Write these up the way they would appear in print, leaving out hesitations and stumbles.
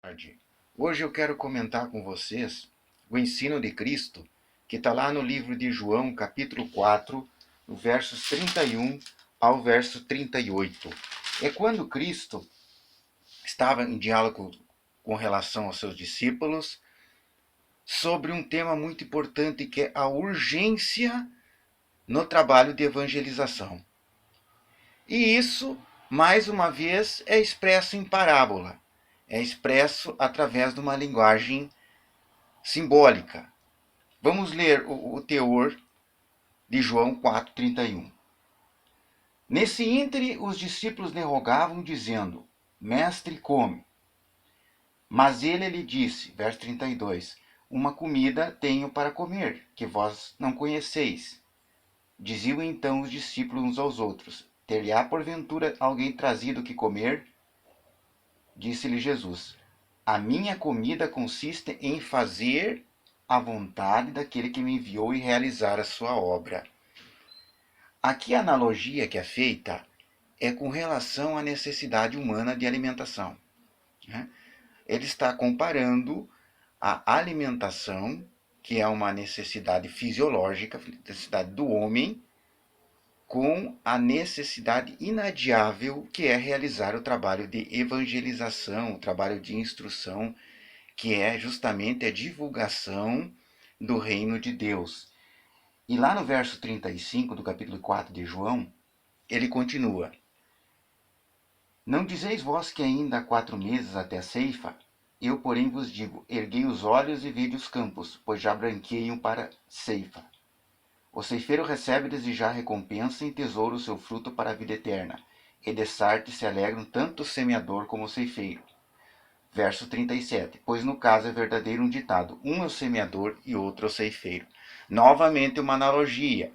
Tarde. Hoje eu quero comentar com vocês o ensino de Cristo, que está lá no livro de João, capítulo 4, versos 31 ao verso 38. É quando Cristo estava em diálogo com relação aos seus discípulos sobre um tema muito importante que é a urgência no trabalho de evangelização. E isso, mais uma vez, é expresso em parábola. É expresso através de uma linguagem simbólica. Vamos ler o teor de João 4,31. Nesse íntere, os discípulos lhe rogavam, dizendo: Mestre, come. Mas ele lhe disse, verso 32, uma comida tenho para comer, que vós não conheceis. Diziam então os discípulos uns aos outros: Ter-lhe-á porventura alguém trazido que comer? Disse-lhe Jesus: A minha comida consiste em fazer a vontade daquele que me enviou e realizar a sua obra. Aqui a analogia que é feita é com relação à necessidade humana de alimentação, né? Ele está comparando a alimentação, que é uma necessidade fisiológica, necessidade do homem, com a necessidade inadiável que é realizar o trabalho de evangelização, o trabalho de instrução, que é justamente a divulgação do reino de Deus. E lá no verso 35 do capítulo 4 de João, ele continua: Não dizeis vós que ainda há 4 meses até a ceifa? Eu, porém, vos digo: erguei os olhos e vede os campos, pois já branqueiam para ceifa. O ceifeiro recebe desejar recompensa e tesouro o seu fruto para a vida eterna. E de Sarte se alegram tanto o semeador como o ceifeiro. Verso 37. Pois no caso é verdadeiro um ditado: um é o semeador e outro é o ceifeiro. Novamente uma analogia,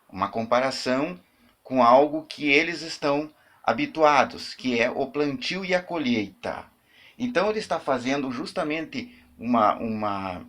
uma comparação com algo que eles estão habituados, que é o plantio e a colheita. Então ele está fazendo justamente uma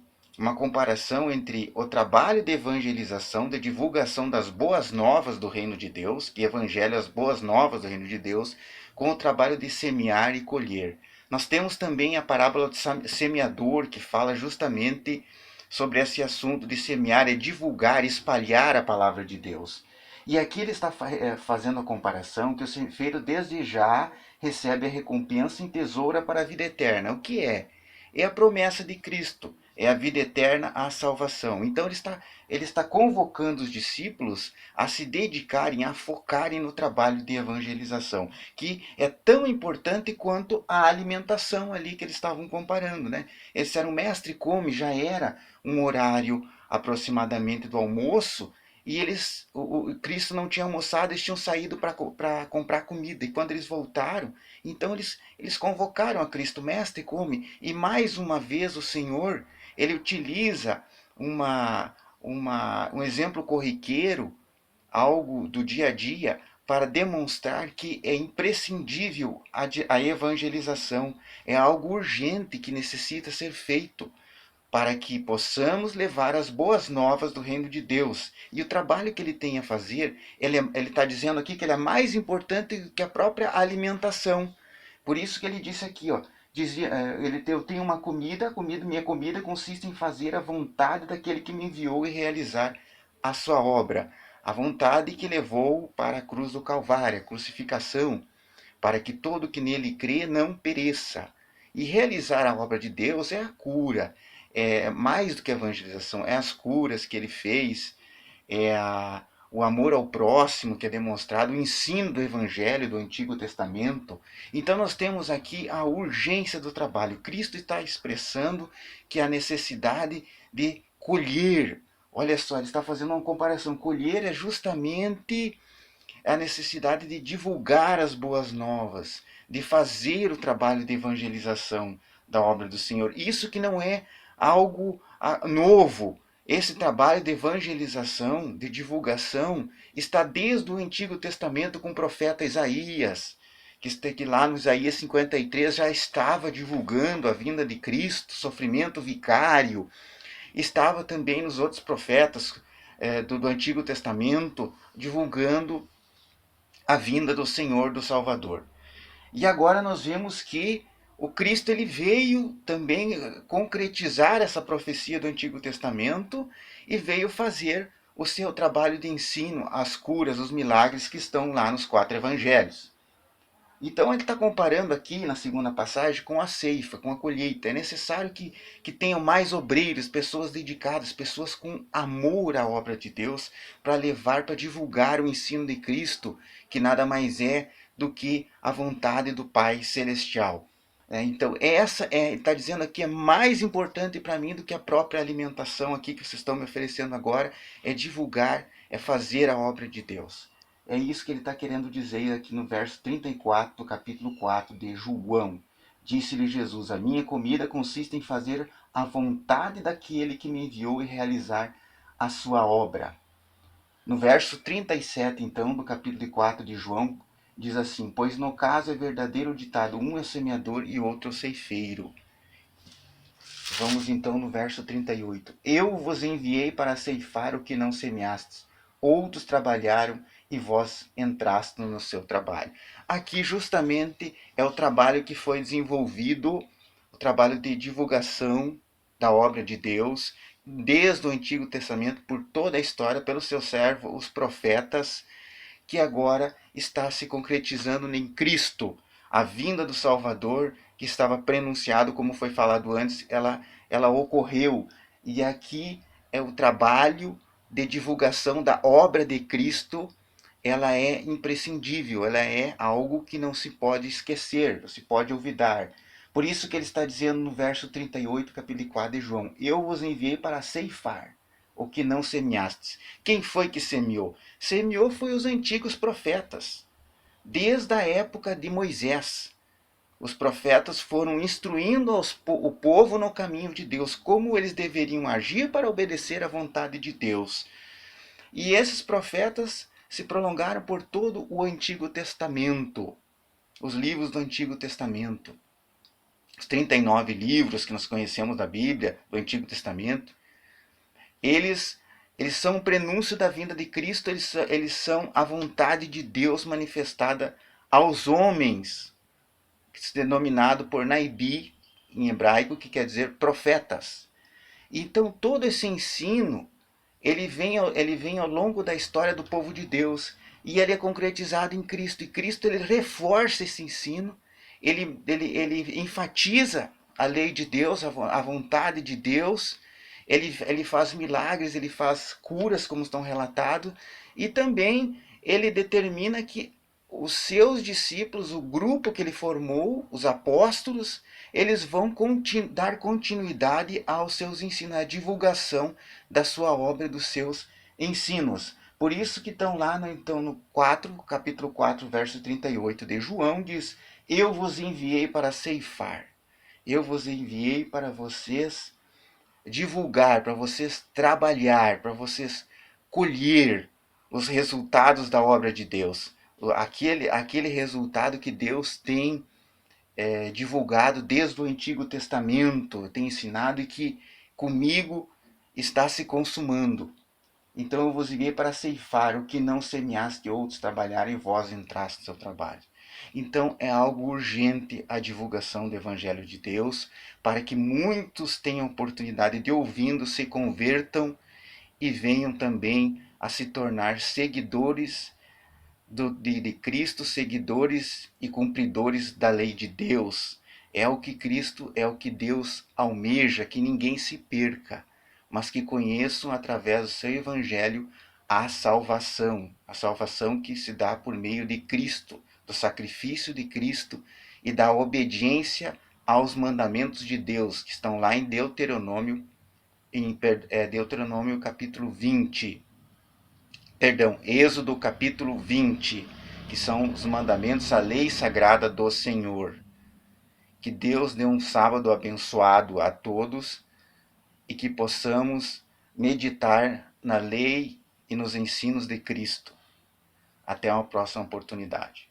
comparação entre o trabalho de evangelização, de divulgação das boas novas do reino de Deus, que evangelho as boas novas do reino de Deus, com o trabalho de semear e colher. Nós temos também a parábola do semeador, que fala justamente sobre esse assunto de semear e divulgar, espalhar a palavra de Deus. E aqui ele está fazendo a comparação que o ceifeiro desde já recebe a recompensa em tesoura para a vida eterna. O que é? É a promessa de Cristo, é a vida eterna, a salvação. Então ele está convocando os discípulos a se dedicarem, a focarem no trabalho de evangelização, que é tão importante quanto a alimentação ali que eles estavam comparando, né? Eles disseram: mestre, come, já era um horário aproximadamente do almoço, e o Cristo não tinha almoçado, eles tinham saído para comprar comida. E quando eles voltaram, então eles convocaram a Cristo: mestre, come. E mais uma vez o Senhor, ele utiliza um exemplo corriqueiro, algo do dia a dia, para demonstrar que é imprescindível a evangelização, é algo urgente que necessita ser feito para que possamos levar as boas novas do reino de Deus. E o trabalho que ele tem a fazer, ele está dizendo aqui que ele é mais importante do que a própria alimentação. Por isso que ele disse aqui, ó, dizia, eu tenho uma comida, minha comida consiste em fazer a vontade daquele que me enviou e realizar a sua obra. A vontade que levou para a cruz do Calvário, a crucificação, para que todo que nele crê não pereça. E realizar a obra de Deus é a cura, é mais do que a evangelização, é as curas que ele fez, o amor ao próximo que é demonstrado, o ensino do Evangelho do Antigo Testamento. Então nós temos aqui a urgência do trabalho. Cristo está expressando que a necessidade de colher. Olha só, ele está fazendo uma comparação. Colher é justamente a necessidade de divulgar as boas novas, de fazer o trabalho de evangelização da obra do Senhor. Isso que não é algo novo. Esse trabalho de evangelização, de divulgação, está desde o Antigo Testamento com o profeta Isaías, que lá no Isaías 53 já estava divulgando a vinda de Cristo, sofrimento vicário. Estava também nos outros profetas do Antigo Testamento divulgando a vinda do Senhor, do Salvador. E agora nós vemos que o Cristo ele veio também concretizar essa profecia do Antigo Testamento e veio fazer o seu trabalho de ensino, as curas, os milagres que estão lá nos 4 evangelhos. Então ele está comparando aqui na segunda passagem com a ceifa, com a colheita. É necessário que tenham mais obreiros, pessoas dedicadas, pessoas com amor à obra de Deus, para levar, para divulgar o ensino de Cristo, que nada mais é do que a vontade do Pai Celestial. Então, está dizendo aqui, é mais importante para mim do que a própria alimentação aqui que vocês estão me oferecendo agora, é divulgar, é fazer a obra de Deus. É isso que ele está querendo dizer aqui no verso 34 do capítulo 4 de João. Disse-lhe Jesus, a minha comida consiste em fazer a vontade daquele que me enviou e realizar a sua obra. No verso 37, então, do capítulo 4 de João, diz assim, pois no caso é verdadeiro ditado, um é o semeador e outro é o ceifeiro. Vamos então no verso 38. Eu vos enviei para ceifar o que não semeastes. Outros trabalharam e vós entrastes no seu trabalho. Aqui justamente é o trabalho que foi desenvolvido, o trabalho de divulgação da obra de Deus, desde o Antigo Testamento, por toda a história, pelo seu servo, os profetas, que agora está se concretizando em Cristo. A vinda do Salvador, que estava prenunciado, como foi falado antes, ela ocorreu. E aqui é o trabalho de divulgação da obra de Cristo, ela é imprescindível, ela é algo que não se pode esquecer, não se pode olvidar. Por isso que ele está dizendo no verso 38, capítulo 4 de João, eu vos enviei para ceifar o que não semeastes. Quem foi que semeou? Semeou foi os antigos profetas, desde a época de Moisés. Os profetas foram instruindo o povo no caminho de Deus, como eles deveriam agir para obedecer à vontade de Deus. E esses profetas se prolongaram por todo o Antigo Testamento, os livros do Antigo Testamento. Os 39 livros que nós conhecemos da Bíblia, do Antigo Testamento, eles são um prenúncio da vinda de Cristo, eles são a vontade de Deus manifestada aos homens, denominado por Naibi, em hebraico, que quer dizer profetas. Então todo esse ensino, ele vem ao longo da história do povo de Deus, e ele é concretizado em Cristo, e Cristo ele reforça esse ensino, ele enfatiza a lei de Deus, a vontade de Deus, ele faz milagres, ele faz curas, como estão relatados, e também ele determina que os seus discípulos, o grupo que ele formou, os apóstolos, eles vão dar continuidade aos seus ensinos, à divulgação da sua obra, dos seus ensinos. Por isso que estão lá no capítulo 4, verso 38 de João, diz, eu vos enviei para ceifar, eu vos enviei para vocês divulgar, para vocês trabalhar, para vocês colher os resultados da obra de Deus. Aquele resultado que Deus tem divulgado desde o Antigo Testamento, tem ensinado e que comigo está se consumando. Então eu vos enviei para ceifar o que não semeaste outros trabalharem e vós entraste no seu trabalho. Então é algo urgente a divulgação do Evangelho de Deus, para que muitos tenham oportunidade de ouvindo, se convertam e venham também a se tornar seguidores de Cristo, seguidores e cumpridores da lei de Deus. É o que Cristo, é o que Deus almeja, que ninguém se perca, mas que conheçam através do seu Evangelho a salvação que se dá por meio de Cristo, do sacrifício de Cristo e da obediência aos mandamentos de Deus, que estão lá em Deuteronômio capítulo 20. Perdão, Êxodo capítulo 20, que são os mandamentos, a lei sagrada do Senhor. Que Deus dê um sábado abençoado a todos e que possamos meditar na lei e nos ensinos de Cristo. Até uma próxima oportunidade.